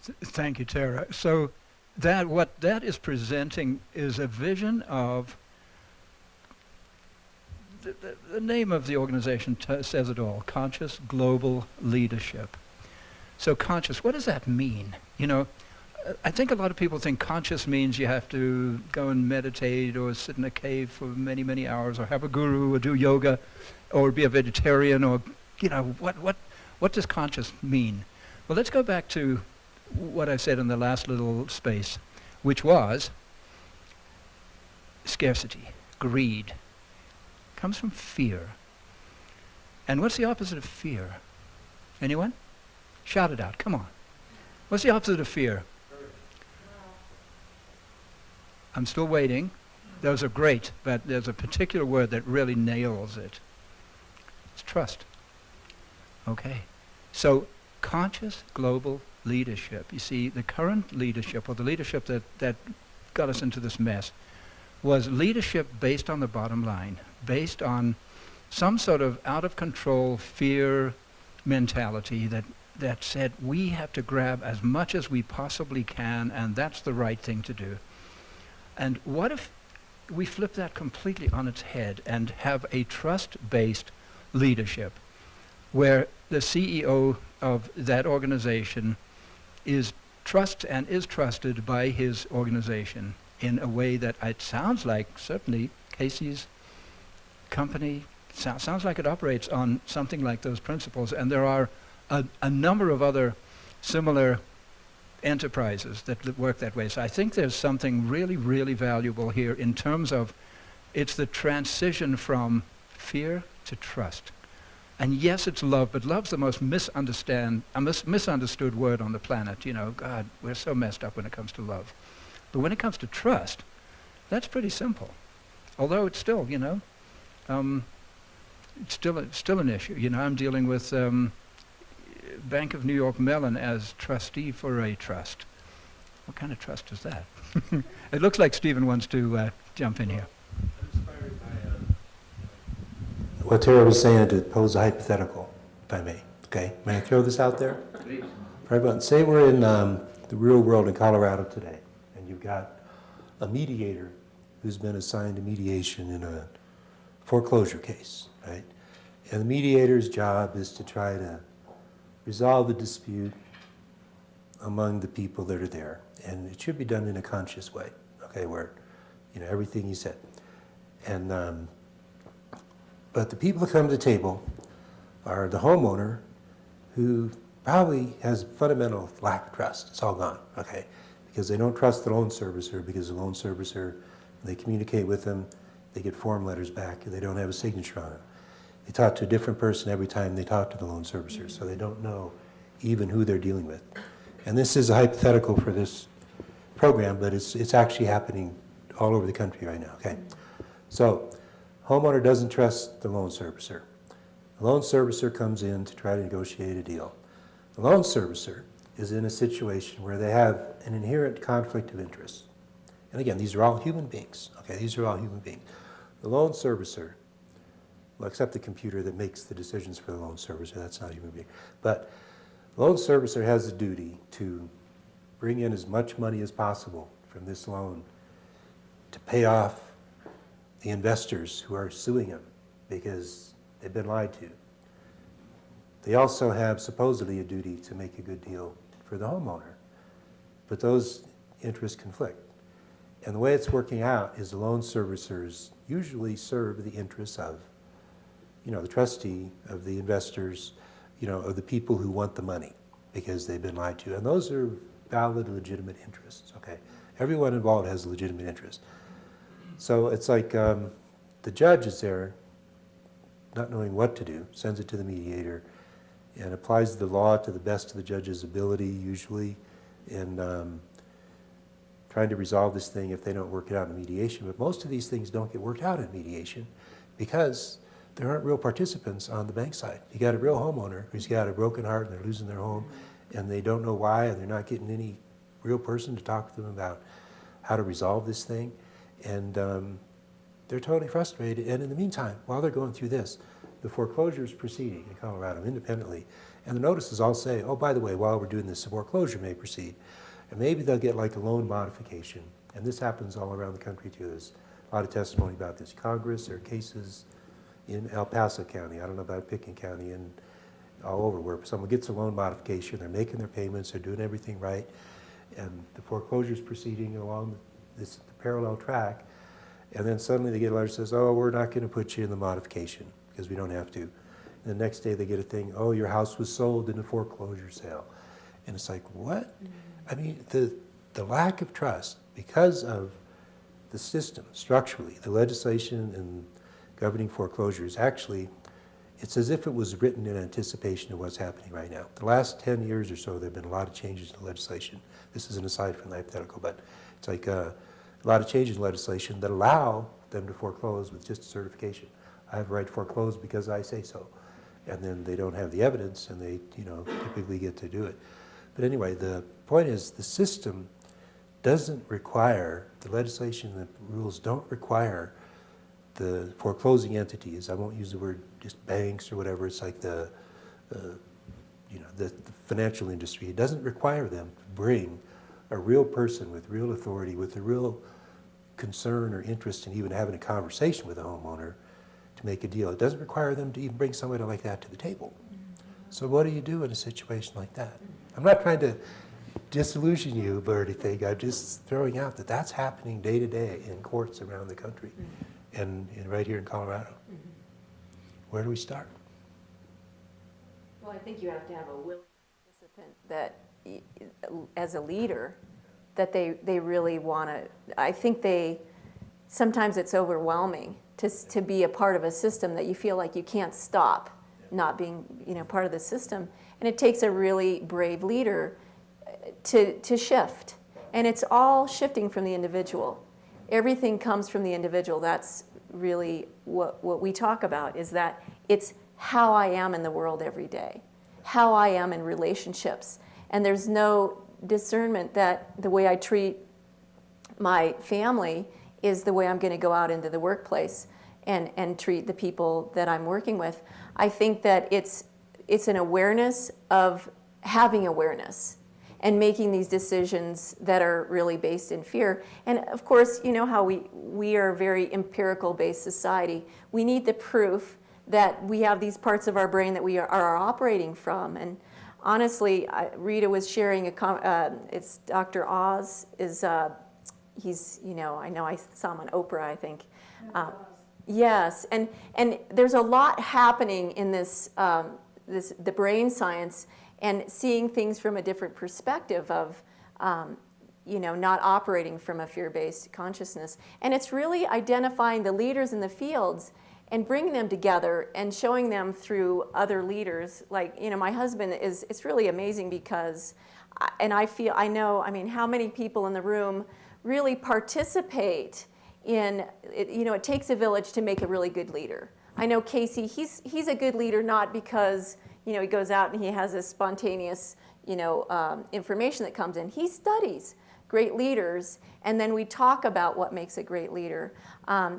Thank you, Tara. So what that is presenting is a vision of the name of the organization says it all: conscious global leadership. So conscious, what does that mean? I think a lot of people think conscious means you have to go and meditate or sit in a cave for many, many hours, or have a guru, or do yoga, or be a vegetarian, or what does conscious mean? Well, let's go back to what I said in the last little space, which was scarcity, greed, comes from fear. And what's the opposite of fear? Anyone? Shout it out, come on. What's the opposite of fear? I'm still waiting. Those are great, but there's a particular word that really nails it. It's trust. Okay. So conscious global leadership. You see, the current leadership, or the leadership that got us into this mess, was leadership based on the bottom line, based on some sort of out-of-control fear mentality that said we have to grab as much as we possibly can, and that's the right thing to do. And what if we flip that completely on its head and have a trust-based leadership where the CEO of that organization is trusted by his organization in a way that it sounds like, certainly, Casey's company sounds like it operates on something like those principles. And there are a number of other similar enterprises that work that way. So I think there's something really, really valuable here in terms of it's the transition from fear to trust. And yes, it's love, but love's the most misunderstood word on the planet. God, we're so messed up when it comes to love. But when it comes to trust, that's pretty simple. Although it's still, it's still an issue. I'm dealing with Bank of New York Mellon as trustee for a trust. What kind of trust is that? It looks like Stephen wants to jump in here. What Tara was saying, to pose a hypothetical, if I may. Okay, may I throw this out there? Please. For everyone, say we're in the real world in Colorado today, and you've got a mediator who's been assigned to mediation in a foreclosure case, right? And the mediator's job is to try to resolve the dispute among the people that are there. And it should be done in a conscious way, okay, where, everything you said. And, but the people that come to the table are the homeowner, who probably has fundamental lack of trust. It's all gone, okay? Because they don't trust the loan servicer, because the loan servicer, when they communicate with them, they get form letters back and they don't have a signature on them. They talk to a different person every time they talk to the loan servicer, so they don't know even who they're dealing with. And this is a hypothetical for this program, but it's actually happening all over the country right now, okay? So, homeowner doesn't trust the loan servicer. The loan servicer comes in to try to negotiate a deal. The loan servicer is in a situation where they have an inherent conflict of interest. And again, these are all human beings, okay? These are all human beings. The loan servicer, well, except the computer that makes the decisions for the loan servicer, that's not a human being. But the loan servicer has the duty to bring in as much money as possible from this loan to pay off the investors who are suing him because they've been lied to. They also have supposedly a duty to make a good deal for the homeowner, but those interests conflict. And the way it's working out is the loan servicers usually serve the interests of, the trustee, of the investors, of the people who want the money because they've been lied to. And those are valid, legitimate interests, okay? Everyone involved has a legitimate interest. So it's like the judge is there not knowing what to do, sends it to the mediator, and applies the law to the best of the judge's ability, usually, in trying to resolve this thing if they don't work it out in mediation. But most of these things don't get worked out in mediation because there aren't real participants on the bank side. You got a real homeowner who's got a broken heart and they're losing their home, and they don't know why, and they're not getting any real person to talk to them about how to resolve this thing. And they're totally frustrated. And in the meantime, while they're going through this, the foreclosure is proceeding in Colorado independently, and the notices all say, oh, by the way, while we're doing this, the foreclosure may proceed. And maybe they'll get like a loan modification. And this happens all around the country too. There's a lot of testimony about this. Congress, there are cases in El Paso County, I don't know about Pickens County, and all over where someone gets a loan modification, they're making their payments, they're doing everything right, and the foreclosure is proceeding along this parallel track, and then suddenly they get a letter that says, oh, we're not going to put you in the modification because we don't have to. And the next day they get a thing, oh, your house was sold in a foreclosure sale. And it's like, what? I mean, the lack of trust because of the system structurally, the legislation and governing foreclosure is actually, it's as if it was written in anticipation of what's happening right now. The last 10 years or so, there have been a lot of changes in legislation. This is an aside from the hypothetical, but it's like a lot of changes in legislation that allow them to foreclose with just a certification. I have a right to foreclose because I say so. And then they don't have the evidence and they, typically get to do it. But anyway, the point is the system doesn't require, the legislation and the rules don't require the foreclosing entities, I won't use the word just banks or whatever, it's like the financial industry, it doesn't require them to bring a real person with real authority, with a real concern or interest in even having a conversation with a homeowner to make a deal. It doesn't require them to even bring somebody like that to the table. So what do you do in a situation like that? I'm not trying to disillusion you or anything, I'm just throwing out that that's happening day to day in courts around the country and right here in Colorado. Where do we start? Well, I think you have to have a willing participant that, as a leader, that they really want to, I think sometimes it's overwhelming to be a part of a system that you feel like you can't stop not being, part of the system. And it takes a really brave leader to shift. And it's all shifting from the individual. Everything comes from the individual. That's really what we talk about, is that it's how I am in the world every day, how I am in relationships. And there's no discernment that the way I treat my family is the way I'm going to go out into the workplace and treat the people that I'm working with. I think that it's an awareness of having awareness and making these decisions that are really based in fear. And of course, you know how we are a very empirical-based society. We need the proof that we have these parts of our brain that we are operating from. And honestly, Rita was sharing it's Dr. Oz he's, I know I saw him on Oprah, I think. Yes, and there's a lot happening in the brain science, and seeing things from a different perspective of, not operating from a fear-based consciousness. And it's really identifying the leaders in the fields and bringing them together and showing them through other leaders. Like, my husband it's really amazing because, I know, how many people in the room really participate in, it takes a village to make a really good leader. I know Casey, he's a good leader not because, he goes out and he has this spontaneous, information that comes in. He studies great leaders, and then we talk about what makes a great leader.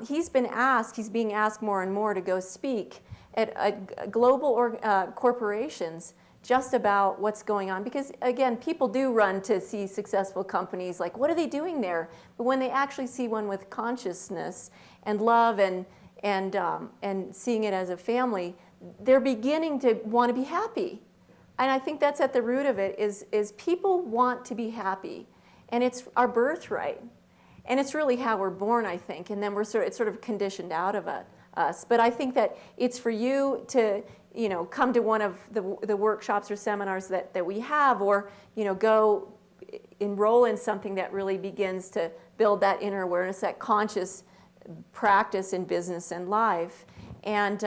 He's being asked more and more to go speak at global corporations just about what's going on. Because again, people do run to see successful companies, like, what are they doing there? But when they actually see one with consciousness and love and seeing it as a family, they're beginning to want to be happy. And I think that's at the root of it, is people want to be happy. And it's our birthright. And it's really how we're born, I think. And then it's sort of conditioned out of us. But I think that it's for you to, come to one of the workshops or seminars that we have, or, go enroll in something that really begins to build that inner awareness, that conscious practice in business and life. And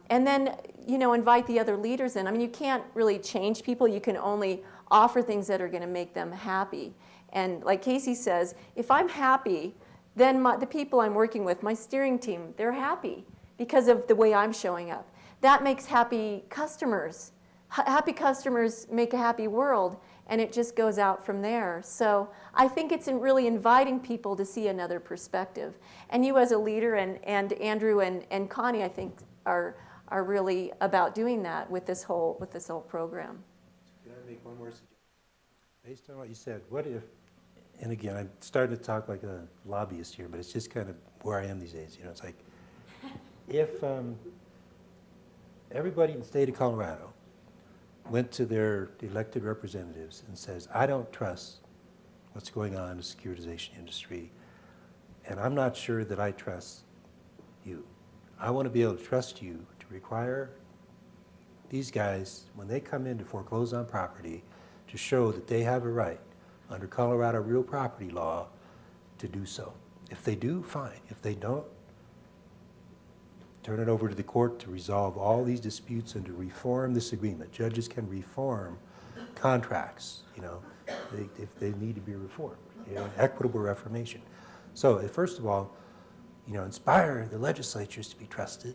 then, invite the other leaders in. You can't really change people. You can only offer things that are going to make them happy. And like Casey says, if I'm happy, then the people I'm working with, my steering team, they're happy because of the way I'm showing up. That makes happy customers. Happy customers make a happy world, and it just goes out from there. So I think it's really inviting people to see another perspective. And you as a leader, and Andrew and Connie, I think, are are really about doing that with this whole program. Can I make one more suggestion? Based on what you said, what if, and again, I'm starting to talk like a lobbyist here, but it's just kind of where I am these days. You know, it's like, if everybody in the state of Colorado went to their elected representatives and says, I don't trust what's going on in the securitization industry, and I'm not sure that I trust you. I want to be able to trust you to require these guys, when they come in to foreclose on property, to show that they have a right under Colorado real property law to do so. If they do, fine. If they don't, turn it over to the court to resolve all these disputes and to reform this agreement. Judges can reform contracts, you know, if they need to be reformed, you know, equitable reformation. So first of all, you know, inspire the legislatures to be trusted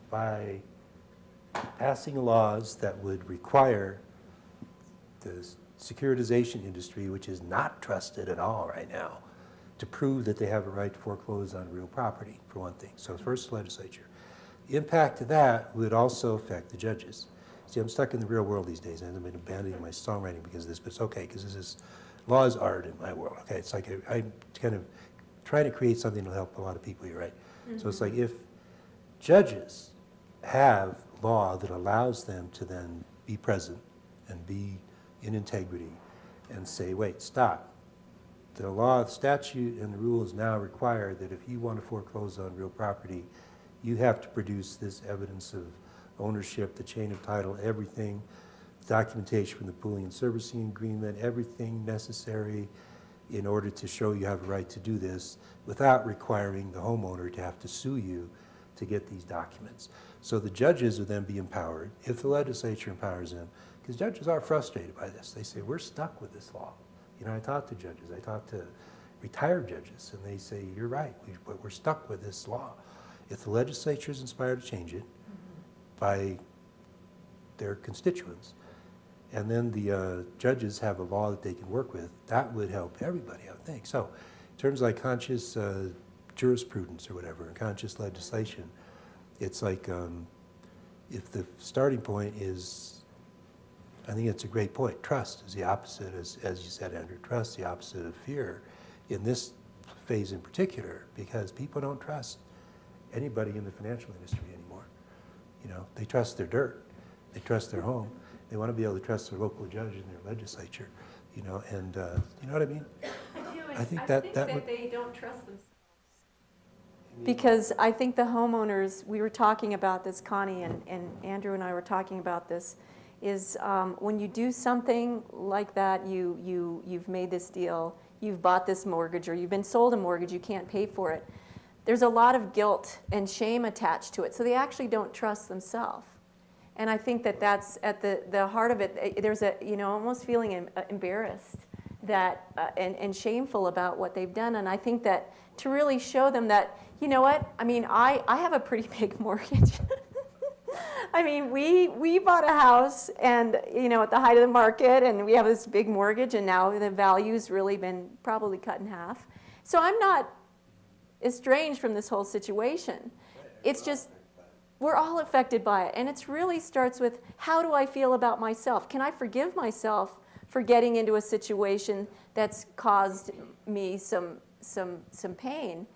by passing laws that would require the securitization industry, which is not trusted at all right now, to prove that they have a right to foreclose on real property, for one thing. So first, the legislature. The impact of that would also affect the judges. See, I'm stuck in the real world these days, and I've been abandoning my songwriting because of this, but it's okay, because this is, law is art in my world, okay? It's like I'm kind of trying to create something to help a lot of people, you're right. Mm-hmm. So it's like if judges have law that allows them to then be present and be in integrity and say, wait, stop. The law, the statute, and the rules now require that if you want to foreclose on real property, you have to produce this evidence of ownership, the chain of title, everything, documentation from the pooling and servicing agreement, everything necessary in order to show you have a right to do this without requiring the homeowner to have to sue you to get these documents. So the judges would then be empowered, if the legislature empowers them, because judges are frustrated by this. They say, we're stuck with this law. You know, I talk to judges, I talk to retired judges, and they say, you're right, we're stuck with this law. If the legislature is inspired to change it by their constituents, and then the judges have a law that they can work with, that would help everybody, I would think. So in terms of like conscious jurisprudence or whatever, and conscious legislation, it's like if the starting point is, I think it's a great point, trust is the opposite, as you said, Andrew, trust is the opposite of fear in this phase in particular, because people don't trust anybody in the financial industry anymore. You know, they trust their dirt, they trust their home, they want to be able to trust their local judge and their legislature, you know, and you know what I mean? I think that they don't trust themselves. Because I think the homeowners, we were talking about this, Connie and Andrew and I were talking about this, is when you do something like that, you've made this deal, you've bought this mortgage, or you've been sold a mortgage, you can't pay for it. There's a lot of guilt and shame attached to it, so they actually don't trust themselves. And I think that that's at the heart of it. There's a, you know, almost feeling embarrassed that and shameful about what they've done. And I think that to really show them that, you know what, I mean, I have a pretty big mortgage. I mean, we bought a house, and you know, at the height of the market, and we have this big mortgage, and now the value's really been probably cut in half. So I'm not estranged from this whole situation. It's just we're all affected by it, and it really starts with, how do I feel about myself? Can I forgive myself for getting into a situation that's caused me some pain?